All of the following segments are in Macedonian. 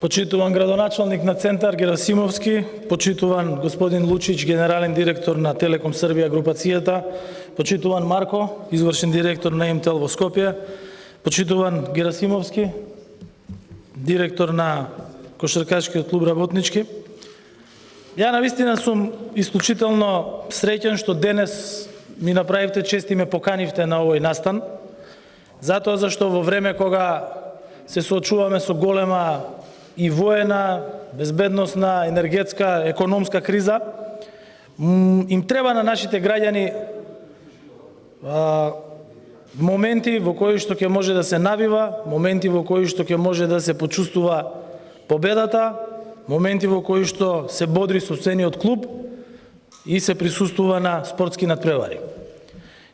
Почитуван градоначалник на Центар Герасимовски, почитуван господин Лучич, генерален директор на Телеком Србија групацијата, почитуван Марко, извршен директор на МТЛ во Скопје, почитуван Герасимовски, директор на Кошаркашкиот клуб Работнички. Ја навистина сум исклучително среќен што денес ми направивте чест и ме поканивте на овој настан, затоа зашто во време кога се соочуваме со голема и воена, безбедносна, енергетска, економска криза, им треба на нашите граѓани моменти во кои што ќе може да се навива, моменти во кои што ќе може да се почувствува победата, моменти во кои што се бодри собствениот клуб и се присуствува на спортски надпревари.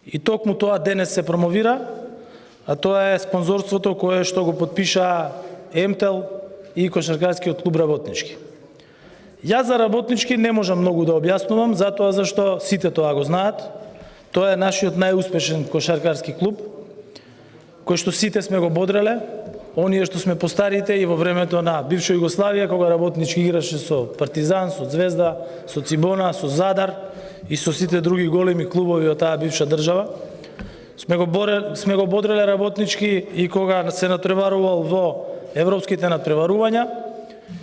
И токму тоа денес се промовира, а тоа е спонзорството кое што го подпиша МТЛ и Кошаркарскиот клуб Работнички. Јас за Работнички не можам многу да објаснувам, затоа зашто сите тоа го знаат. Тоа е нашиот најуспешен кошаркарски клуб, кој што сите сме го бодреле, оние што сме постарите и во времето на бивша Југославија, кога Работнички играше со Партизан, со Звезда, со Цибона, со Задар и со сите други големи клубови од таа бивша држава. Сме го бодреле Работнички и кога се натпреварувал во европските надпреварувања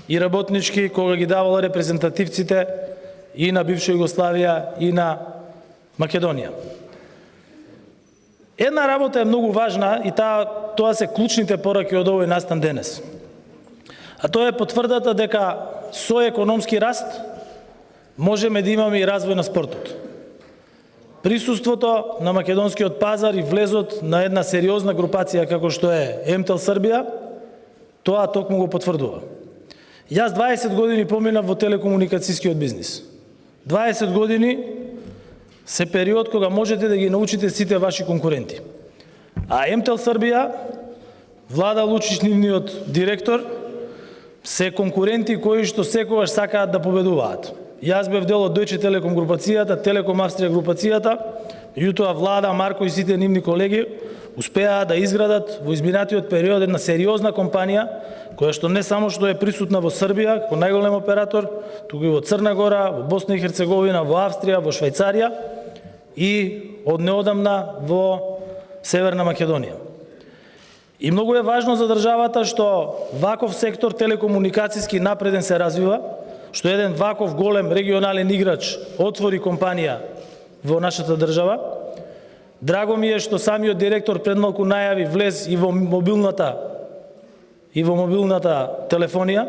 и Работнички кога ги давала репрезентативците и на бивша Југославија и на Македонија. Една работа е многу важна и тоа се клучните пораки од овој настан денес. А тоа е потврдата дека со економски раст можеме да имаме и развој на спортот. Присуството на македонскиот пазар и влезот на една сериозна групација како што е МТЛ Србија, тоа токму го потврдува. Јас 20 години поминав во телекомуникацијскиот бизнис. 20 години се период кога можете да ги научите сите ваши конкуренти. А МТЛ Србија, Влада Лучич, нивниот директор, се конкуренти кои што секогаш сакаат да победуваат. Јас бев дел од Deutsche Telekom групацијата, Телеком Австрија групацијата, меѓутоа Влада, Марко и сите нивни колеги успеаа да изградат во изминатиот период една сериозна компанија, која што не само што е присутна во Србија, како најголем оператор, туку и во Црна Гора, во Босна и Херцеговина, во Австрија, во Швајцарија и од неодамна во Северна Македонија. И многу е важно за државата што ваков сектор телекомуникацијски напреден се развива, што еден ваков голем регионален играч отвори компанија во нашата држава. Драго ми е што самиот директор пред малку најави влез и во мобилната телефонија.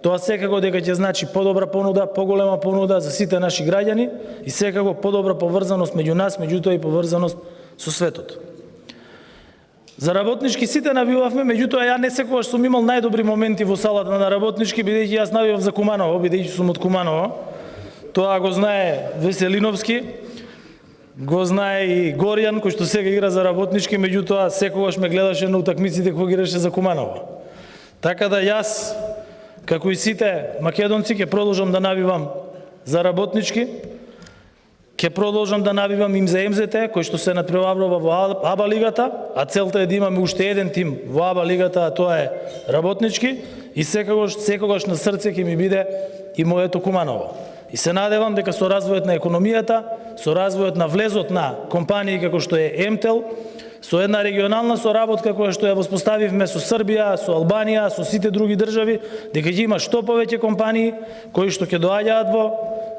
Тоа секако дека ќе значи подобра понуда, поголема понуда за сите наши граѓани и секако подобра поврзаност меѓу нас, меѓутоа и поврзаност со светот. За Работнички сите навивавме, меѓутоа ја не секогаш сум имал најдобри моменти во салата на Работнички, бидејќи јас навивав за Куманово, бидејќи сум од Куманово. Тоа го знае Веселиновски, го знае и Горјан, кој што сега игра за Работнички, меѓутоа секогаш ме гледаше на утакмиците кога играше за Куманово. Така да јас, како и сите македонци, ќе продолжам да навивам за Работнички, ќе продолжам да навивам им за МЗТ, кој што се надпреварува во АБА лигата, а целта е да имаме уште еден тим во АБА лигата, а тоа е Работнички, и секогаш на срце ќе ми биде и моето Куманово. И се надевам дека со развојот на економијата, со развојот на влезот на компании како што е МТЛ, со една регионална соработка која што ја воспоставивме со Србија, со Албанија, со сите други држави, дека ќе има што повеќе компании кои што ќе доаѓаат во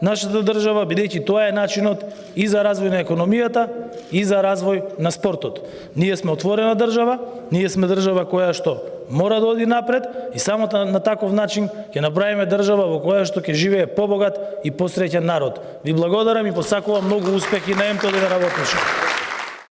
нашата држава, бидејќи тоа е начинот и за развој на економијата и за развој на спортот. Ние сме отворена држава, ние сме држава која што мора да оди напред и само на таков начин ќе направиме држава во која што ќе живее побогат и посреќен народ. Ви благодарам и посакувам многу успехи на МТЛ и на Работнички.